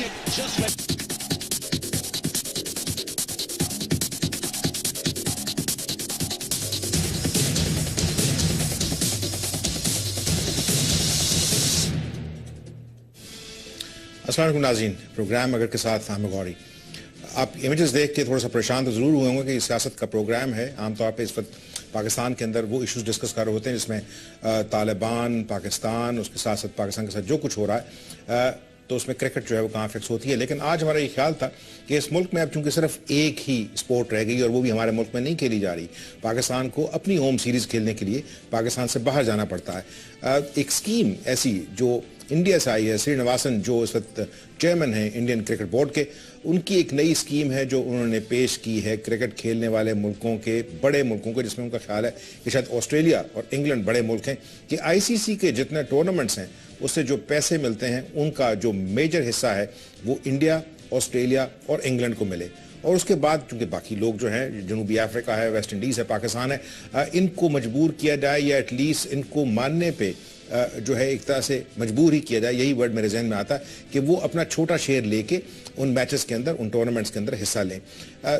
السلام علیکم ناظرین، پروگرام اگر کے ساتھ عامر غوری۔ آپ امیجز دیکھ کے تھوڑا سا پریشان تو ضرور ہوئے ہوں گے کہ یہ سیاست کا پروگرام ہے۔ عام طور پہ اس وقت پاکستان کے اندر وہ ایشوز ڈسکس کر رہے ہوتے ہیں جس میں طالبان، پاکستان، اس کے ساتھ ساتھ پاکستان کے ساتھ جو کچھ ہو رہا ہے تو اس میں کرکٹ جو ہے وہ کہاں فکس ہوتی ہے۔ لیکن آج ہمارا یہ خیال تھا کہ اس ملک میں اب چونکہ صرف ایک ہی سپورٹ رہ گئی اور وہ بھی ہمارے ملک میں نہیں کھیلی جا رہی، پاکستان کو اپنی ہوم سیریز کھیلنے کے لیے پاکستان سے باہر جانا پڑتا ہے۔ ایک سکیم ایسی جو انڈیا سے آئی ہے، سری نواسن جو اس وقت چیئرمین ہیں انڈین کرکٹ بورڈ کے، ان کی ایک نئی سکیم ہے جو انہوں نے پیش کی ہے کرکٹ کھیلنے والے ملکوں کے، بڑے ملکوں کے، جس میں ان کا خیال ہے کہ شاید آسٹریلیا اور انگلینڈ بڑے ملک ہیں، کہ آئی سی سی کے جتنے ٹورنامنٹس ہیں اس سے جو پیسے ملتے ہیں ان کا جو میجر حصہ ہے وہ انڈیا، آسٹریلیا اور انگلینڈ کو ملے۔ اور اس کے بعد چونکہ باقی لوگ جو ہیں، جنوبی افریقہ ہے، ویسٹ انڈیز ہے، پاکستان ہے، ان کو مجبور کیا جائے یا ایٹ لیسٹ ان کو ماننے پہ جو ہے ایک طرح سے مجبور ہی کیا جائے، یہی ورڈ میرے ذہن میں آتا ہے کہ وہ اپنا چھوٹا شیئر لے کے ان میچز کے اندر، ان ٹورنامنٹس کے اندر حصہ لیں۔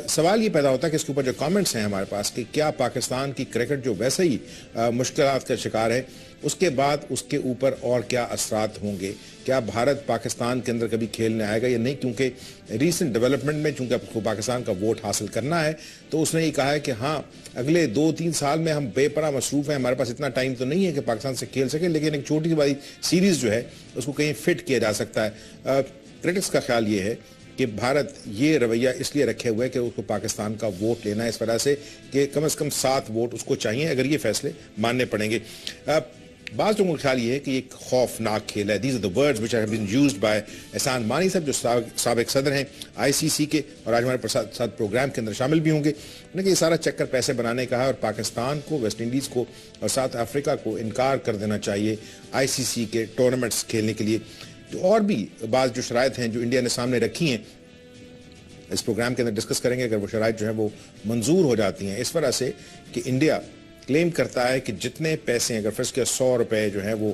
سوال یہ پیدا ہوتا ہے کہ اس کے اوپر جو کامنٹس ہیں ہمارے پاس کہ کیا پاکستان کی کرکٹ جو ویسے ہی مشکلات کا شکار ہے، اس کے بعد اس کے اوپر اور کیا اثرات ہوں گے؟ کیا بھارت پاکستان کے اندر کبھی کھیلنے آئے گا یا نہیں؟ کیونکہ ریسنٹ ڈیولپمنٹ میں چونکہ آپ کو پاکستان کا ووٹ حاصل کرنا ہے تو اس نے یہ کہا ہے کہ ہاں اگلے 2-3 سال میں ہم بے پناہ مصروف ہیں، ہمارے پاس اتنا ٹائم تو نہیں ہے کہ پاکستان سے کھیل سکیں، لیکن ایک چھوٹی سی بڑی سیریز جو ہے اس کو کہیں فٹ کیا جا سکتا ہے۔ کرٹکس کا خیال یہ ہے کہ بھارت یہ رویہ اس لیے رکھے ہوئے کہ اس کو پاکستان کا ووٹ لینا ہے اس وجہ سے کہ کم از کم 7 ووٹ اس کو چاہیے اگر یہ فیصلے ماننے پڑیں گے۔ بعض لوگوں کا خیال یہ ہے کہ ایک خوفناک کھیل ہے۔ These are the words which have been used by Ehsan Mani صاحب جو سابق صدر ہیں آئی سی سی کے اور آج ہمارے ساتھ پروگرام کے اندر شامل بھی ہوں گے۔ انہوں نے کہ یہ سارا چکر پیسے بنانے کا ہے اور پاکستان کو، ویسٹ انڈیز کو اور ساؤتھ افریقہ کو انکار کر دینا چاہیے آئی سی سی کے ٹورنامنٹس کھیلنے کے لیے۔ اور بھی بعض جو شرائط ہیں جو انڈیا نے سامنے رکھی ہیں اس پروگرام کے اندر ڈسکس کریں گے، اگر وہ شرائط جو ہیں وہ منظور ہو جاتی ہیں اس وجہ سے کہ انڈیا کلیم کرتا ہے کہ جتنے پیسے اگر فرض کیا 100 روپے جو ہیں وہ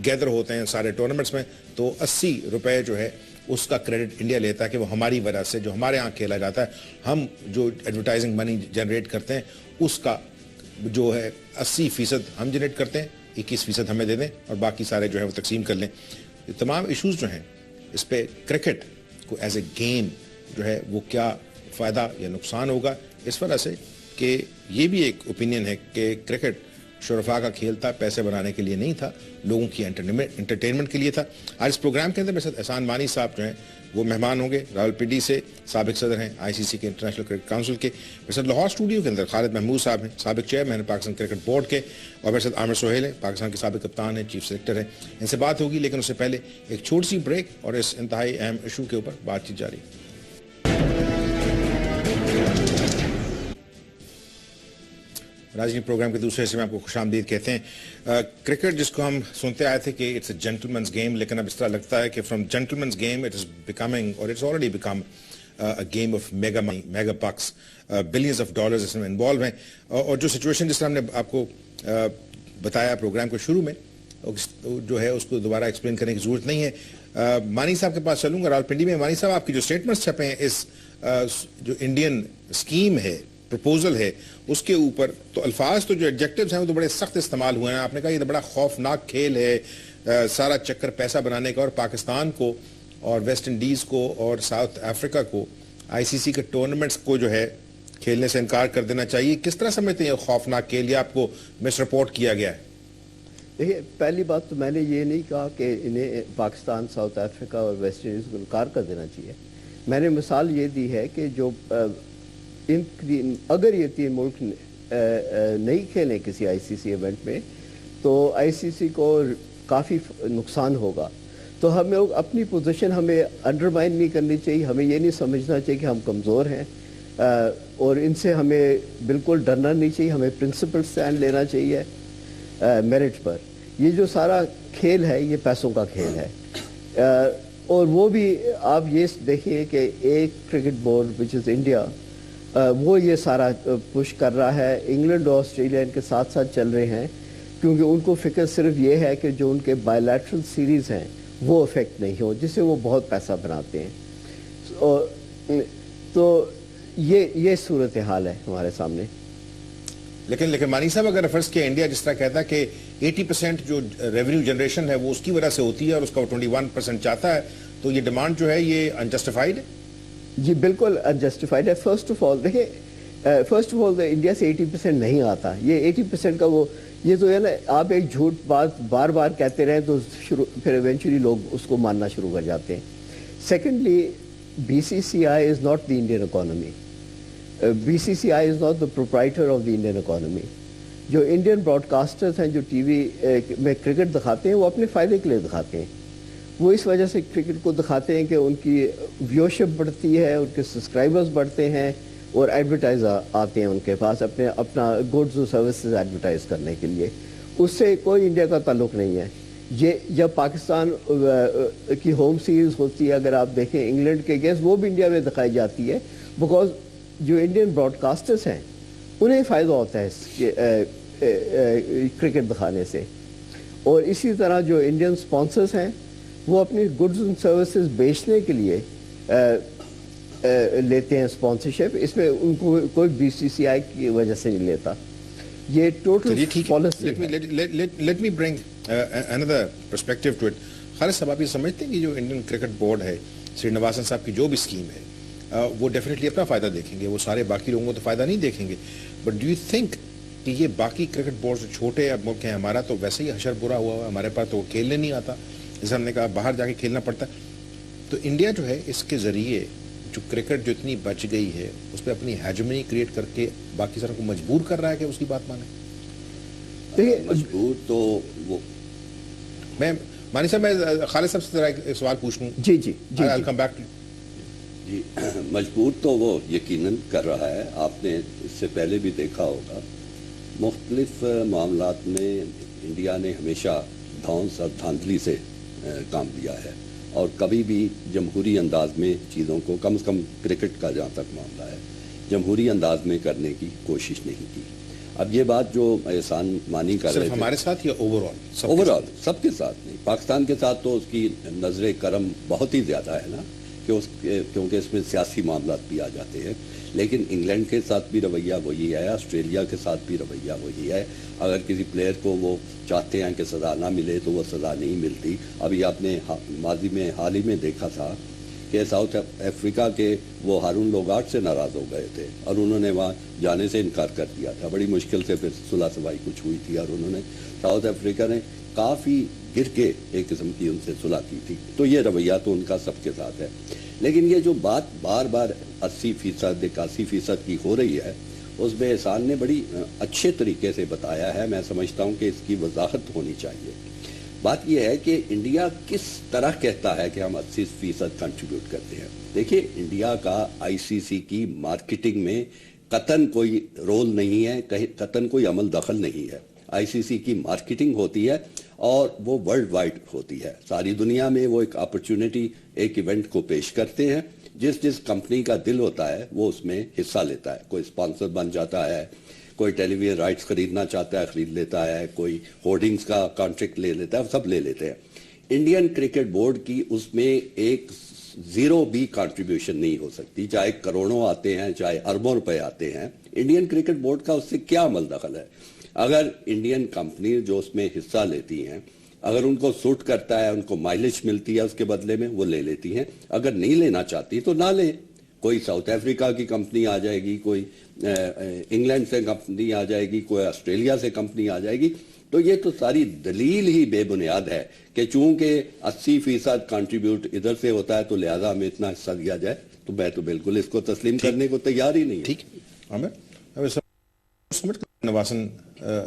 گیدر ہوتے ہیں سارے ٹورنامنٹس میں تو 80 روپے جو ہے اس کا کریڈٹ انڈیا لیتا ہے کہ وہ ہماری وجہ سے جو ہمارے ہاں کھیلا جاتا ہے، ہم جو ایڈورٹائزنگ منی جنریٹ کرتے ہیں اس کا جو ہے 80% ہم جنریٹ کرتے ہیں، 21% ہمیں دے دیں اور باقی سارے جو ہے وہ تقسیم کر لیں۔ یہ تمام ایشوز جو ہیں اس پہ کرکٹ کو ایز اے گیم جو ہے وہ کیا فائدہ یا نقصان ہوگا، اس وجہ سے کہ یہ بھی ایک اوپینین ہے کہ کرکٹ شرفاء کا کھیل تھا، پیسے بنانے کے لیے نہیں تھا، لوگوں کی انٹرٹینمنٹ کے لیے تھا۔ آج اس پروگرام کے اندر میرے ساتھ احسان مانی صاحب جو ہیں وہ مہمان ہوں گے، راولپنڈی سے سابق صدر ہیں آئی سی سی کے انٹرنیشنل کرکٹ کاؤنسل کے۔ میرے ساتھ لاہور اسٹوڈیو کے اندر خالد محمود صاحب ہیں، سابق چیئرمین پاکستان کرکٹ بورڈ کے، اور میرے ساتھ عامر سہیل ہیں، پاکستان کے سابق کپتان ہیں، چیف سلیکٹر ہیں۔ ان سے بات ہوگی لیکن اس سے پہلے ایک چھوٹی سی بریک اور اس انتہائی اہم ایشو کے اوپر بات چیت جاری۔ ناظرین، پروگرام کے دوسرے حصے میں آپ کو خوش آمدید کہتے ہیں۔ کرکٹ جس کو ہم سنتے آئے تھے کہ اٹس اے جینٹلمنز گیم، لیکن اب اس طرح لگتا ہے کہ from gentlemen's game it is becoming اور it's already become a game of mega money, mega bucks, billions of dollars اس میں انوالو ہیں۔ اور جو سچویشن جس طرح ہم نے آپ کو بتایا پروگرام کے شروع میں جو ہے اس کو دوبارہ ایکسپلین کرنے کی ضرورت نہیں ہے۔ مانی صاحب کے پاس چلوں گا راولپنڈی میں۔ مانی صاحب، آپ کی جو اسٹیٹمنٹس چھپے ہیں اس جو انڈین اسکیم ہے، پرپوزل ہے، اس کے اوپر تو الفاظ تو جو ایڈجیکٹیوز ہیں وہ تو بڑے سخت استعمال ہوئے ہیں۔ آپ نے کہا یہ تو بڑا خوفناک کھیل ہے، سارا چکر پیسہ بنانے کا، اور پاکستان کو اور ویسٹ انڈیز کو اور ساؤتھ افریقہ کو آئی سی سی کے ٹورنامنٹس کو جو ہے کھیلنے سے انکار کر دینا چاہیے۔ کس طرح سمجھتے ہیں یہ خوفناک کھیل، یا آپ کو مس رپورٹ کیا گیا ہے؟ دیکھیے، پہلی بات تو میں نے یہ نہیں کہا کہ انہیں پاکستان، ساؤتھ افریقہ اور ویسٹ انڈیز کو انکار کر دینا چاہیے۔ میں نے مثال یہ دی ہے کہ جو اگر یہ 3 ملک نہیں کھیلیں کسی آئی سی سی ایونٹ میں تو آئی سی سی کو کافی نقصان ہوگا۔ تو ہمیں اپنی پوزیشن ہمیں انڈرمائن نہیں کرنی چاہیے، ہمیں یہ نہیں سمجھنا چاہیے کہ ہم کمزور ہیں اور ان سے ہمیں بالکل ڈرنا نہیں چاہیے، ہمیں پرنسپل سٹینڈ لینا چاہیے میرٹ پر۔ یہ جو سارا کھیل ہے یہ پیسوں کا کھیل ہے، اور وہ بھی آپ یہ دیکھیے کہ ایک cricket board which is India وہ یہ سارا پش کر رہا ہے۔ انگلینڈ اور آسٹریلیا ان کے ساتھ ساتھ چل رہے ہیں کیونکہ ان کو فکر صرف یہ ہے کہ جو ان کے بائی لیٹرل سیریز ہیں وہ افیکٹ نہیں ہو جس سے وہ بہت پیسہ بناتے ہیں. تو یہ صورتحال ہے ہمارے سامنے. لیکن مانی صاحب اگر فرض کیا انڈیا جس طرح کہتا ہے کہ 80% جو ریونیو جنریشن ہے وہ اس کی وجہ سے ہوتی ہے اور اس کا 21% چاہتا ہے, تو یہ ڈیمانڈ جو ہے یہ انجسٹیفائڈ ہے؟ جی بالکل انجسٹیفائڈ ہے. فرسٹ آف آل انڈیا سے 80% نہیں آتا. یہ 80% کا یہ تو ہے نا, آپ ایک جھوٹ بات بار بار کہتے رہیں تو پھر ایونچولی لوگ اس کو ماننا شروع کر جاتے ہیں. Secondly, BCCI is not the Indian economy. BCCI is not the proprietor of the Indian economy. جو انڈین براڈ کاسٹرز ہیں جو ٹی وی میں کرکٹ دکھاتے ہیں وہ اپنے فائدے کے لیے دکھاتے ہیں. وہ اس وجہ سے کرکٹ کو دکھاتے ہیں کہ ان کی ویورشپ بڑھتی ہے, ان کے سبسکرائبرز بڑھتے ہیں اور ایڈورٹائزر آتے ہیں ان کے پاس اپنا گڈز اور سروسز ایڈورٹائز کرنے کے لیے. اس سے کوئی انڈیا کا تعلق نہیں ہے. یہ جب پاکستان کی ہوم سیریز ہوتی ہے, اگر آپ دیکھیں انگلینڈ کے اگینسٹ, وہ بھی انڈیا میں دکھائی جاتی ہے بیکاز جو انڈین براڈ کاسٹرز ہیں انہیں فائدہ ہوتا ہے کرکٹ دکھانے سے. اور اسی طرح جو انڈین سپانسرز ہیں وہ اپنی گڈز اینڈ سروسز بیچنے کے لیے لیتے ہیں سپانسرشپ. اس میں ان کو کوئی BCCI کی وجہ سے نہیں لیتا. یہ total policy. Let me bring another perspective to it. خالد صاحب, آپ یہ سمجھتے ہیں کہ جو انڈین کرکٹ بورڈ ہے, سرینواسن صاحب کی جو بھی اسکیم ہے, وہ ڈیفینیٹلی اپنا فائدہ دیکھیں گے, وہ سارے باقی لوگوں کو تو فائدہ نہیں دیکھیں گے, بٹ ڈو یو تھنک کہ یہ باقی کرکٹ بورڈ جو چھوٹے اب ملک ہیں, ہمارا تو ویسے ہی حشر برا ہوا ہے, ہمارے پاس تو کھیلنے نہیں آتا, جیسے ہم نے کہا باہر جا کے کھیلنا پڑتا ہے, تو انڈیا جو ہے اس کے ذریعے جو کرکٹ جو اتنی بچ گئی ہے اس پہ اپنی ہیجمنی کریٹ کر کے باقی ساروں کو مجبور کر رہا ہے کہ اس کی بات مانیں؟ مجبور تو وہ میں مانی صاحب, میں خالد صاحب سے ذرا ایک سوال پوچھ لوں. جی جی جی I'll come back to you. جی مجبور تو وہ یقیناً کر رہا ہے. آپ نے اس سے پہلے بھی دیکھا ہوگا مختلف معاملات میں انڈیا نے ہمیشہ دھونس اور دھاندلی سے کام لیا ہے, اور کبھی بھی جمہوری انداز میں چیزوں کو, کم از کم کرکٹ کا جہاں تک معاملہ ہے, جمہوری انداز میں کرنے کی کوشش نہیں کی. اب یہ بات جو احسان مانی کر رہے صرف ہمارے ساتھ یا اوور آل سب کے ساتھ نہیں, پاکستان کے ساتھ تو اس کی نظر کرم بہت ہی زیادہ ہے نا, کیونکہ اس میں سیاسی معاملات بھی آ جاتے ہیں. لیکن انگلینڈ کے ساتھ بھی رویہ وہی ہے, آسٹریلیا کے ساتھ بھی رویہ وہی ہے. اگر کسی پلیئر کو وہ چاہتے ہیں کہ سزا نہ ملے تو وہ سزا نہیں ملتی. ابھی آپ نے ماضی میں حال ہی میں دیکھا تھا کہ ساؤتھ افریقہ کے وہ ہارون لوگارٹ سے ناراض ہو گئے تھے اور انہوں نے وہاں جانے سے انکار کر دیا تھا. بڑی مشکل سے پھر صلح سفائی کچھ ہوئی تھی اور انہوں نے, ساؤتھ افریقہ نے کافی گر کے ایک قسم کی ان سے صلح کی تھی. تو یہ رویہ تو ان کا سب کے ساتھ ہے. لیکن یہ جو بات بار بار 80% 81% کی ہو رہی ہے, اس میں احسان نے بڑی اچھے طریقے سے بتایا ہے. میں سمجھتا ہوں کہ اس کی وضاحت ہونی چاہیے. بات یہ ہے کہ انڈیا کس طرح کہتا ہے کہ ہم 80% کنٹریبیوٹ کرتے ہیں. دیکھیے, انڈیا کا ICC کی مارکیٹنگ میں قطعاً کوئی رول نہیں ہے, قطعاً کوئی عمل دخل نہیں ہے. ICC کی مارکیٹنگ ہوتی ہے اور وہ ورلڈ وائڈ ہوتی ہے. ساری دنیا میں وہ ایک اپرچونٹی, ایک ایونٹ کو پیش کرتے ہیں. جس کمپنی کا دل ہوتا ہے وہ اس میں حصہ لیتا ہے. کوئی اسپانسر بن جاتا ہے, کوئی ٹیلی ویژن رائٹس خریدنا چاہتا ہے خرید لیتا ہے, کوئی ہورڈنگز کا کانٹریکٹ لے لیتا ہے, سب لے لیتے ہیں. انڈین کرکٹ بورڈ کی اس میں ایک زیرو بھی کنٹریبیوشن نہیں ہو سکتی, چاہے کروڑوں آتے ہیں چاہے اربوں روپے آتے ہیں. انڈین کرکٹ بورڈ کا اس سے کیا عمل دخل ہے؟ اگر انڈین کمپنی جو اس میں حصہ لیتی ہیں, اگر ان کو سوٹ کرتا ہے, ان کو مائلیج ملتی ہے اس کے بدلے میں, وہ لے لیتی ہیں. اگر نہیں لینا چاہتی تو نہ لیں. کوئی ساؤتھ افریقہ کی کمپنی آ جائے گی, کوئی انگلینڈ سے کمپنی آ جائے گی, کوئی آسٹریلیا سے کمپنی آ جائے گی. تو یہ تو ساری دلیل ہی بے بنیاد ہے کہ چونکہ 80% کنٹریبیوٹ ادھر سے ہوتا ہے تو لہذا ہمیں اتنا حصہ دیا جائے. تو میں تو بالکل اس کو تسلیم کرنے کو تیار ہی نہیں. ٹھیک نواسن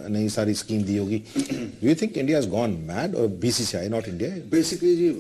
نے ساری اسکیم دی ہوگی. Do you think India has gone mad or BCCI not India? Basically جی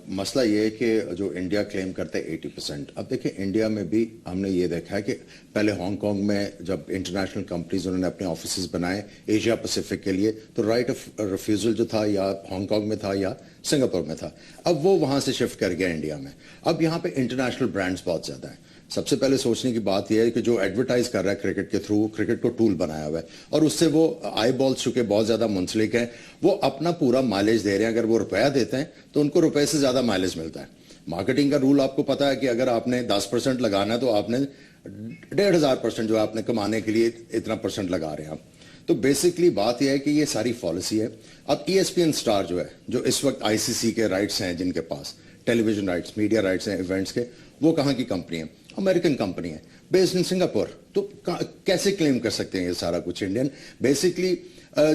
مسئلہ یہ ہے کہ جو انڈیا کلیم کرتا ہے 80%, اب دیکھیں انڈیا میں بھی ہم نے یہ دیکھا ہے کہ پہلے ہانگ کانگ میں جب انٹرنیشنل کمپنیز انہوں نے اپنے آفیسز بنائے ایشیا پیسیفک کے لیے, تو رائٹ آف ریفیوزل جو تھا یا ہانگ کانگ میں تھا یا سنگاپور میں تھا. اب وہ وہاں سے شفٹ کر گیا انڈیا میں. اب یہاں پہ انٹرنیشنل برانڈز بہت زیادہ ہیں. سب سے پہلے سوچنے کی بات یہ ہے کہ جو ایڈورٹائز کر رہا ہے کرکٹ کے تھرو, کرکٹ کو ٹول بنایا ہوا ہے, اور اس اس سے وہ آئی بالز چکے بہت زیادہ منسلک ہیں, وہ اپنا پورا مائلیج دے رہے ہیں. اگر وہ روپیہ دیتے ہیں تو ان کو روپے سے زیادہ مائلیج ملتا ہے. مارکیٹنگ کا رول آپ کو پتا ہے کہ اگر آپ نے 10% لگانا ہے تو آپ نے 1,500% جو آپ نے کمانے کے لیے اتنا پرسنٹ لگا رہے ہیں آپ. تو بیسکلی بات یہ ہے کہ یہ ساری پالیسی ہے. اب ESPN اسٹار جو ہے, جو اس وقت ICC کے رائٹس ہیں جن کے پاس, ٹیلی ویژن رائٹس, میڈیا رائٹس ہیں ایونٹس کے, وہ کہاں کی کمپنی ہے؟ امریکن کمپنی ہے, بیسڈ ان سنگاپور. تو کیسے کلیم کر سکتے ہیں یہ سارا کچھ انڈین؟ بیسکلی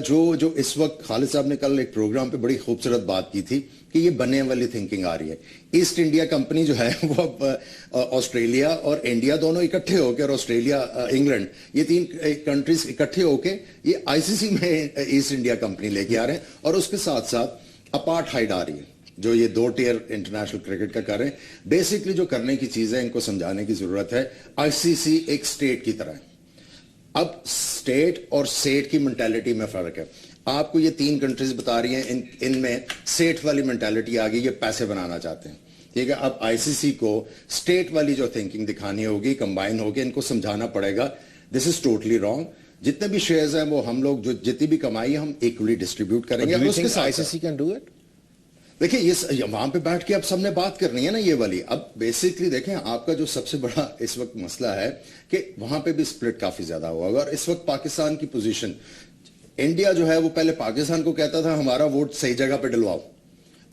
جو اس وقت خالد صاحب نے کل ایک پروگرام پہ بڑی خوبصورت بات کی تھی کہ یہ بننے والی تھنکنگ آ رہی ہے. ایسٹ انڈیا کمپنی جو ہے وہ آسٹریلیا اور انڈیا دونوں اکٹھے ہو کے, اور آسٹریلیا, انگلینڈ, یہ 3 کنٹریز اکٹھے ہو کے یہ ICC میں ایسٹ انڈیا کمپنی لے کے آ رہے ہیں. اور اس کے ساتھ ساتھ اپارٹھائیڈ آ رہی ہے جو یہ 2 ٹیئر انٹرنیشنل کرکٹ کا کر رہے ہیں. بیسکلی جو کرنے کی چیز ہے ان کو سمجھانے کی ضرورت ہے. ICC ایک سٹیٹ کی طرح ہے. اب سٹیٹ اور سیٹ کی منٹیلٹی میں فرق ہے. آپ کو یہ 3 کنٹریز بتا رہی ہیں, ان میں سیٹ والی منٹیلٹی آ گئی, یہ پیسے بنانا چاہتے ہیں. ٹھیک ہے, اب ICC کو سٹیٹ والی جو تھنکنگ دکھانی ہوگی, کمبائن ہوگی, ان کو سمجھانا پڑے گا دس از ٹوٹلی رانگ. جتنے بھی شیئرز ہیں وہ ہم لوگ جو جتنی بھی کمائی ہم ایکولی ڈسٹریبیوٹ کریں گے. اس کے ساتھ ICC can do it. دیکھیں یہ وہاں پہ بیٹھ کے اب سب نے بات کرنی ہے نا یہ والی. اب بیسکلی دیکھیں آپ کا جو سب سے بڑا اس وقت مسئلہ ہے کہ وہاں پہ بھی سپلٹ کافی زیادہ ہوا ہوگا. اور اس وقت پاکستان کی پوزیشن, انڈیا جو ہے وہ پہلے پاکستان کو کہتا تھا ہمارا ووٹ صحیح جگہ پہ ڈلواؤ,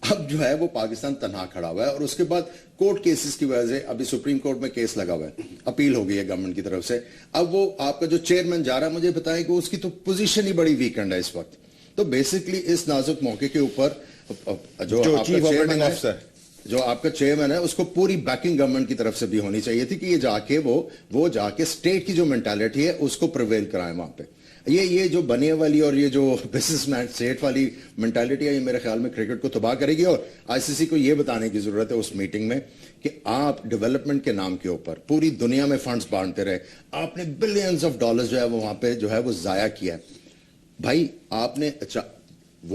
اب جو ہے وہ پاکستان تنہا کھڑا ہوا ہے. اور اس کے بعد کورٹ کیسز کی وجہ سے ابھی سپریم کورٹ میں کیس لگا ہوا ہے, اپیل ہو گئی ہے گورنمنٹ کی طرف سے. اب وہ آپ کا جو چیئرمین جا رہا ہے, مجھے بتائیں کہ اس کی تو پوزیشن ہی بڑی ویکنڈ ہے اس وقت. تو بیسکلی اس نازک موقع کے اوپر جو آپ کا چیئرمین ہے اس کو پوری بیکنگ گورنمنٹ کی طرف سے بھی ہونی چاہیے تھی کہ یہ جا کے وہ جا کے اسٹیٹ کی جو مینٹالٹی ہے اس کو پریویل کرائیں وہاں پہ. یہ جو بنے والی اور یہ جو بزنس مین اسٹیٹ والی مینٹالٹی ہے, یہ میرے خیال میں کرکٹ کو تباہ کرے گی. اور ICC کو یہ بتانے کی ضرورت ہے اس میٹنگ میں کہ آپ ڈیولپمنٹ کے نام کے اوپر پوری دنیا میں فنڈز بانٹتے رہے, آپ نے بلینز آف ڈالرز جو ہے وہ وہاں پہ جو ہے وہ ضائع کیا. بھائی آپ نے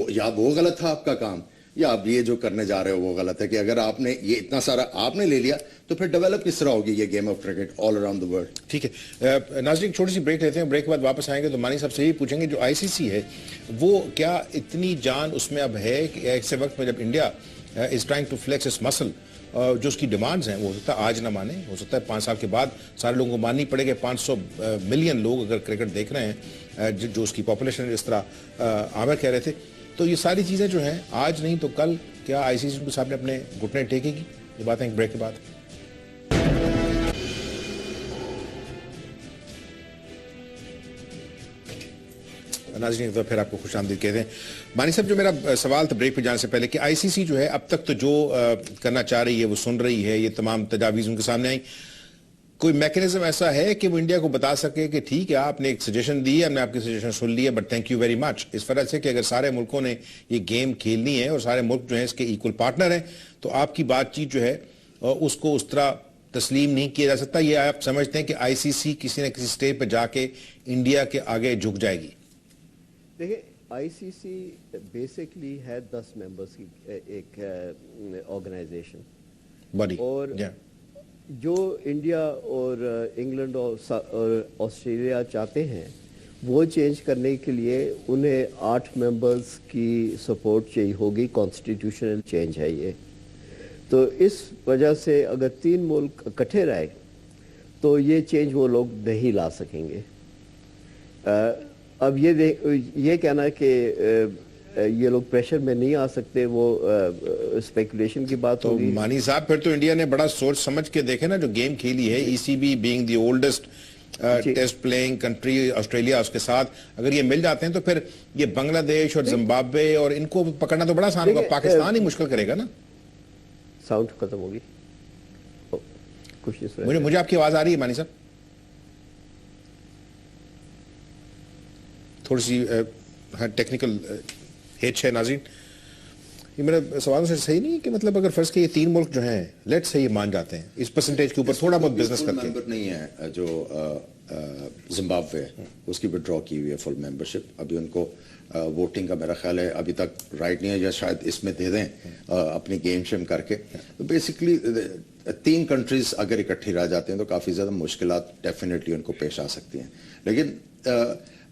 یا وہ غلط تھا آپ کا کام, یا آپ یہ جو کرنے جا رہے ہو وہ غلط ہے کہ اگر آپ نے یہ اتنا سارا آپ نے لے لیا تو پھر ڈیولپ کس طرح ہوگی یہ game of cricket all around the world. ٹھیک ہے ناظرین, چھوٹی سی بریک لیتے ہیں. بریک کے بعد واپس آئیں گے تو مانی صاحب سے یہی پوچھیں گے جو ICC ہے وہ کیا اتنی جان اس میں اب ہے کہ ایسے وقت میں جب India is trying to flex its muscle, جو اس کی ڈیمانڈز ہیں وہ ہو سکتا ہے آج نہ مانے, ہو سکتا ہے 5 سال کے بعد سارے لوگوں کو ماننی پڑے گی. 500 ملین لوگ اگر کرکٹ دیکھ رہے ہیں جو اس کی پاپولیشن اس طرح عامر کہہ رہے تھے, تو یہ ساری چیزیں جو ہیں آج نہیں تو کل کیا ICC کے سامنے اپنے گھٹنے ٹیکے گی؟ یہ باتیں ایک بریک کے بعد. ناظرین تو پھر آپ کو خوش آمدید کہتے ہیں. مانی صاحب جو میرا سوال تھا بریک پہ جانے سے پہلے کہ ICC جو ہے اب تک تو جو کرنا چاہ رہی ہے وہ سن رہی ہے, یہ تمام تجاویز ان کے سامنے آئیں, کوئی میکنزم ایسا ہے کہ وہ انڈیا کو بتا سکے کہ ٹھیک ہے آپ نے ایک سجیشن دی ہے, ہم نے آپ کی سجیشن سن لی ہے, but thank you very much, اس وجہ سے کہ اگر سارے ملکوں نے یہ گیم کھیلنی ہے اور سارے ملک جو ہیں اس کے ایکول پارٹنر ہیں تو آپ کی بات چیت جو ہے اس کو اس طرح تسلیم نہیں کیا جا سکتا. یہ آپ سمجھتے ہیں کہ ICC کسی نہ کسی سٹیج پہ جا کے انڈیا کے آگے جھک جائے گی؟ دیکھیں ICC بیسکلی ہے 10 ممبرز کی ایک آرگنائزیشن, بڑی, اور جو انڈیا اور انگلینڈ اور آسٹریلیا چاہتے ہیں وہ چینج کرنے کے لیے انہیں 8 ممبرز کی سپورٹ چاہیے ہوگی. کانسٹیٹیوشنل چینج ہے یہ, تو اس وجہ سے اگر 3 ملک اکٹھے رہے تو یہ چینج وہ لوگ نہیں لا سکیں گے. اب یہ کہنا کہ یہ لوگ پریشر میں نہیں آ سکتے, وہ اسپیکولیشن کی بات ہوگی. تو مانی صاحب پھر تو انڈیا نے بڑا سوچ سمجھ کے دیکھے نا جو گیم کھیلی ہے, ECB being the oldest test playing country Australia, اس کے ساتھ اگر یہ مل جاتے ہیں تو پھر یہ بنگلہ دیش اور زمبابوے اور ان کو پکڑنا تو بڑا آسان ہوگا, پاکستان ہی مشکل کرے گا نا. ساؤنڈ ختم ہوگی کچھ اس طرح. مجھے آپ کی آواز آ رہی ہے مانی صاحب؟ تھوڑی سی ٹیکنیکل ہیچ ہے. ناظرین یہ میرا سوال سے صحیح نہیں ہے کہ مطلب اگر فرض کہ یہ 3 ملک جو ہیں لیٹ سے یہ مان جاتے ہیں اس پرسنٹیج کے اوپر تھوڑا بہت بزنس کرتے ہیں. ممبر نہیں ہے جو زمبابوے اس کی وڈرا کی ہوئی ہے فل ممبرشپ. ابھی ان کو ووٹنگ کا میرا خیال ہے ابھی تک رائٹ نہیں ہے, یا شاید اس میں دے دیں اپنی گیم شیم کر کے. بیسکلی 3 کنٹریز اگر اکٹھی رہ جاتے ہیں تو کافی زیادہ مشکلات ڈیفینیٹلی ان کو پیش آ سکتی ہیں. لیکن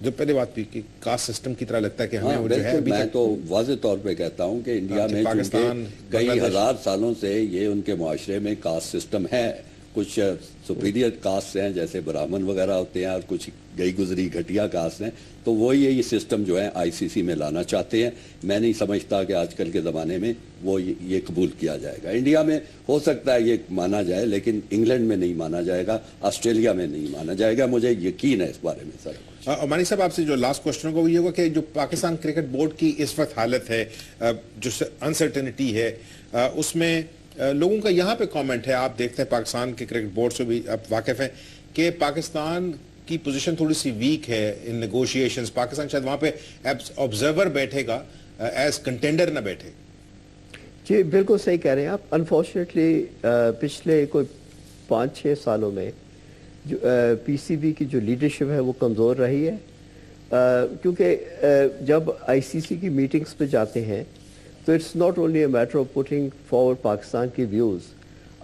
جو پہلے بات بھی کہ کاسٹ سسٹم کی طرح لگتا ہے کہ ہمیں ہاں وہ جو ہے بالکل، ابھی میں تک تو واضح طور پہ کہتا ہوں کہ انڈیا میں پاکستان، چونکہ کئی بنگلہ دیش، ہزار سالوں سے یہ ان کے معاشرے میں کاسٹ سسٹم ہے. کچھ سپیریئر کاسٹ ہیں جیسے برہمن وغیرہ ہوتے ہیں، اور کچھ گئی گزری گھٹیا کاسٹ ہیں، تو وہی یہ سسٹم جو ہے آئی سی سی میں لانا چاہتے ہیں. میں نہیں سمجھتا کہ آج کل کے زمانے میں وہ یہ قبول کیا جائے گا. انڈیا میں ہو سکتا ہے یہ مانا جائے، لیکن انگلینڈ میں نہیں مانا جائے گا، آسٹریلیا میں نہیں مانا جائے گا. مجھے یقین ہے اس بارے میں سر. مانی صاحب آپ سے جو لاسٹ کوشچن ہوگا وہ یہ ہوگا کہ جو پاکستان کرکٹ بورڈ کی اس وقت حالت ہے، جو انسرٹنٹی ہے، اس میں لوگوں کا یہاں پہ کامنٹ ہے، آپ دیکھتے ہیں پاکستان کے کرکٹ بورڈ سے بھی آپ واقف ہیں کہ پاکستان کی پوزیشن تھوڑی سی ویک ہے ان نیگوشیشنز. پاکستان شاید وہاں پہ آبزرور بیٹھے گا، ایز کنٹینڈر نہ بیٹھے. جی بالکل صحیح کہہ رہے ہیں آپ. انفارچونیٹلی پچھلے کوئی 5-6 سالوں میں جو پی سی بی کی جو لیڈرشپ ہے وہ کمزور رہی ہے، کیونکہ جب آئی سی سی کی میٹنگز پہ جاتے ہیں تو it's not only a matter of putting forward Pakistan کی ویوز.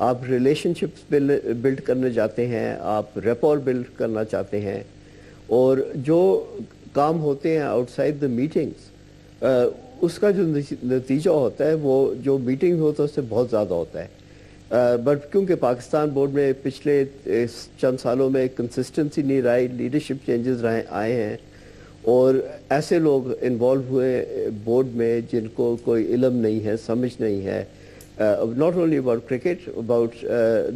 آپ ریلیشن شپس بلڈ کرنے جاتے ہیں، آپ ریپور بلڈ کرنا چاہتے ہیں، اور جو کام ہوتے ہیں آؤٹ سائڈ دا میٹنگز اس کا جو نتیجہ ہوتا ہے وہ جو میٹنگ ہوتا ہے اس سے بہت زیادہ ہوتا ہے. بٹ کیونکہ پاکستان بورڈ میں پچھلے چند سالوں میں کنسسٹنسی نہیں رہی، لیڈرشپ چینجز آئے ہیں، اور ایسے لوگ انوالو ہوئے بورڈ میں جن کو کوئی علم نہیں ہے، سمجھ نہیں ہے، not only about cricket, about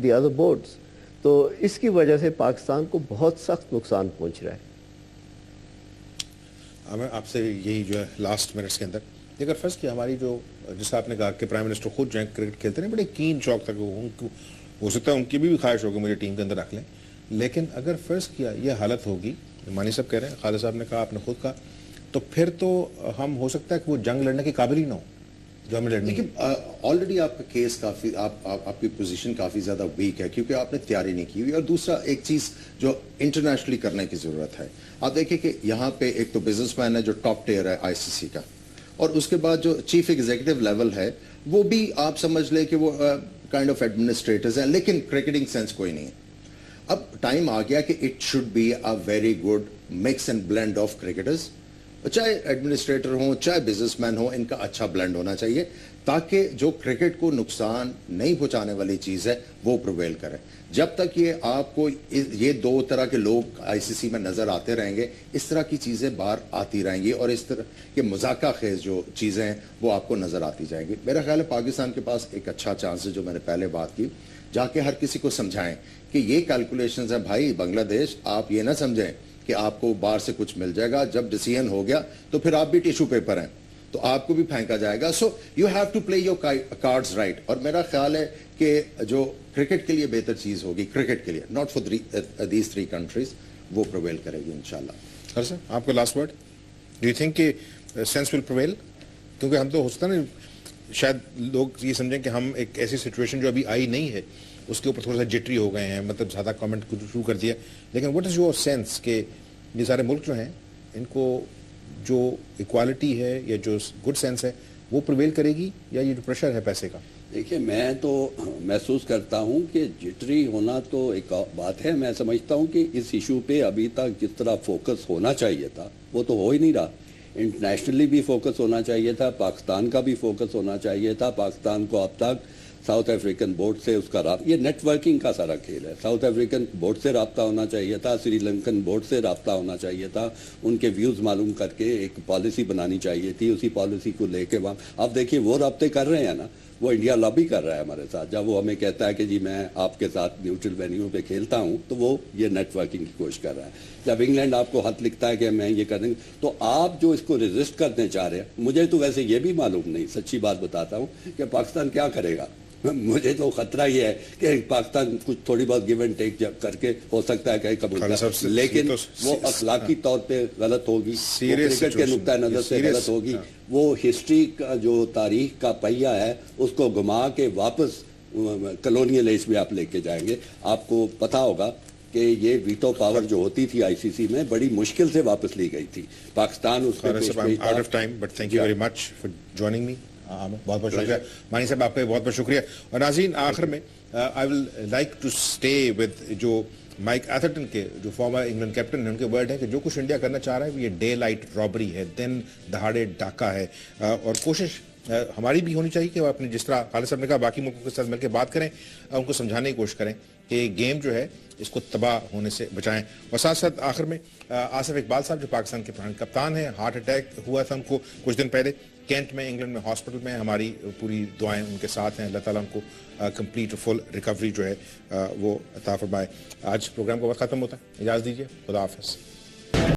the other boards. تو اس کی وجہ سے پاکستان کو بہت سخت نقصان پہنچ رہا ہے. ہمیں آپ سے یہی جو ہے لاسٹ منٹس کے اندر اگر فرض کیا ہماری جو جیسے آپ نے کہا کہ پرائم منسٹر خود جو ہے کرکٹ کھیلتے ہیں، بڑے کین شوق تھا کہ ہو سکتا ہے ان کی بھی خواہش ہوگی مجھے ٹیم کے اندر رکھ لیں، لیکن اگر فرض کیا یہ حالت ہوگی، مانی صاحب کہہ رہے ہیں، خالد صاحب نے کہا، آپ نے خود کہا، تو پھر تو ہم ہو سکتا ہے کہ وہ جنگ لڑنے کے قابل ہی نہ ہو جو ہمیں لڑنی ہے. آلریڈی آپ کا کیس کافی آپ کی پوزیشن کافی زیادہ ویک ہے کیونکہ آپ نے تیاری نہیں کی ہوئی. اور دوسرا ایک چیز جو انٹرنیشنلی کرنے کی ضرورت ہے، آپ دیکھیں کہ یہاں پہ ایک تو بزنس مین ہے جو ٹاپ ٹیئر ہے آئی سی سی کا، اور اس کے بعد جو چیف ایگزیکٹو لیول ہے وہ بھی آپ سمجھ لیں کہ وہ کائنڈ آف ایڈمنسٹریٹرز ہیں، لیکن کرکٹنگ سینس کوئی نہیں ہے. اب ٹائم آ گیا کہ it should be a very good mix and blend of cricketers, چاہے ایڈمنسٹریٹر ہوں چاہے بزنس مین ہوں، ان کا اچھا بلینڈ ہونا چاہیے تاکہ جو کرکٹ کو نقصان نہیں پہنچانے والی چیز ہے وہ پرویل کرے. جب تک یہ آپ کو یہ دو طرح کے لوگ آئی سی سی میں نظر آتے رہیں گے، اس طرح کی چیزیں باہر آتی رہیں گی، اور اس طرح کے مذاکرہ خیز جو چیزیں ہیں وہ آپ کو نظر آتی جائیں گی. میرا خیال ہے پاکستان کے پاس ایک اچھا چانس ہے، جو میں نے پہلے بات کی، جا کے ہر کسی کو سمجھائیں کہ یہ کیلکولیشنز ہیں. بھائی بنگلہ دیش، آپ یہ نہ سمجھیں کہ آپ کو باہر سے کچھ مل جائے گا. جب ڈیسیژن ہو گیا تو پھر آپ بھی ٹیشو پیپر ہیں، تو آپ کو بھی پھینکا جائے گا. So you have to play your cards right. اور میرا خیال ہے کہ جو کرکٹ کے لیے بہتر چیز ہوگی، کرکٹ کے لیے، ناٹ فار دیز 3 کنٹریز، وہ پرویل کرے گی انشاءاللہ. سر صاحب آپ کا last word, do you think کہ سینس ول پرویل؟ کیونکہ ہم تو ہو سکتا نا شاید لوگ یہ سمجھیں کہ ہم ایک ایسی سچویشن جو ابھی آئی نہیں ہے اس کے اوپر تھوڑا سا جٹری ہو گئے ہیں، مطلب زیادہ کامنٹ شروع کر دیا، لیکن واٹ از یور سینس کہ یہ سارے ملک جو ہیں ان کو جو ایکوالٹی ہے یا جو گڈ سینس ہے وہ پرویل کرے گی، یا یہ جو پریشر ہے پیسے کا؟ دیکھیے، میں تو محسوس کرتا ہوں کہ جٹری ہونا تو ایک بات ہے. میں سمجھتا ہوں کہ اس ایشو پہ ابھی تک جس طرح فوکس ہونا چاہیے تھا وہ تو ہو ہی نہیں رہا. انٹرنیشنلی بھی فوکس ہونا چاہیے تھا، پاکستان کا بھی فوکس ہونا چاہیے تھا. پاکستان کو اب تک ساؤتھ افریقن بورڈ سے اس کا رابطہ، یہ نیٹ ورکنگ کا سارا کھیل ہے. ساؤتھ افریقن بورڈ سے رابطہ ہونا چاہیے تھا، سری لنکن بورڈ سے رابطہ ہونا چاہیے تھا، ان کے ویوز معلوم کر کے ایک پالیسی بنانی چاہیے تھی. اسی پالیسی کو لے کے وہاں اب دیکھیے وہ رابطے کر رہے ہیں نا، وہ انڈیا لابی کر رہا ہے ہمارے ساتھ. جب وہ ہمیں کہتا ہے کہ جی میں آپ کے ساتھ نیوٹرل وینیو پہ کھیلتا ہوں، تو وہ یہ نیٹ ورکنگ کی کوشش کر رہا ہے. جب انگلینڈ آپ کو خط لکھتا ہے کہ میں یہ کر دیں گے، تو آپ جو اس کو ریزسٹ کرنے چاہ رہے ہیں، مجھے تو ویسے یہ بھی معلوم نہیں، سچی بات بتاتا ہوں، کہ پاکستان کیا کرے گا. مجھے تو خطرہ یہ ہے کہ پاکستان کچھ تھوڑی بہت گیو اینڈ ٹیک کر کے ہو سکتا ہے کہ قبول کرے، لیکن وہ اخلاقی طور پہ غلط ہوگی، کرکٹ کے نقطہ نظر سے غلط ہوگی. وہ ہسٹری کا جو تاریخ کا پہیہ ہے اس کو گھما کے واپس کلونیل ایج میں آپ لے کے جائیں گے. آپ کو پتا ہوگا کہ یہ ویٹو پاور جو ہوتی تھی آئی سی سی میں بڑی مشکل سے واپس لی گئی تھی. پاکستان اس میں out of time, but thank you very much for joining me. بہت بہت شکریہ مانی صاحب، آپ کا بہت بہت شکریہ. اور ناظرین، آخر میں I will like to stay with جو مائک ایتھرٹن کے جو فارمر انگلینڈ کیپٹن ہیں ان کے ورڈ ہے کہ جو کچھ انڈیا کرنا چاہ رہا ہے یہ ڈے لائٹ رابری ہے, دن دہاڑے ڈاکہ ہے, اور کوشش ہماری بھی ہونی چاہیے کہ وہ اپنے جس طرح خالد صاحب نے کہا باقی ملکوں کے ساتھ مل کے بات کریں, ان کو سمجھانے کی کوشش کریں کہ گیم جو ہے اس کو تباہ ہونے سے بچائیں. اور ساتھ ساتھ آخر میں آصف اقبال صاحب جو پاکستان کے پرانے کپتان ہیں, ہارٹ اٹیک ہوا تھا ان کو کچھ دن پہلے کینٹ میں انگلینڈ میں ہاسپٹل میں, ہماری پوری دعائیں ان کے ساتھ ہیں, اللہ تعالیٰ ان کو کمپلیٹ فل ریکوری جو ہے وہ عطا فرمائے. آج پروگرام کا وقت ختم ہوتا ہے, اجازت دیجیے, خدا حافظ.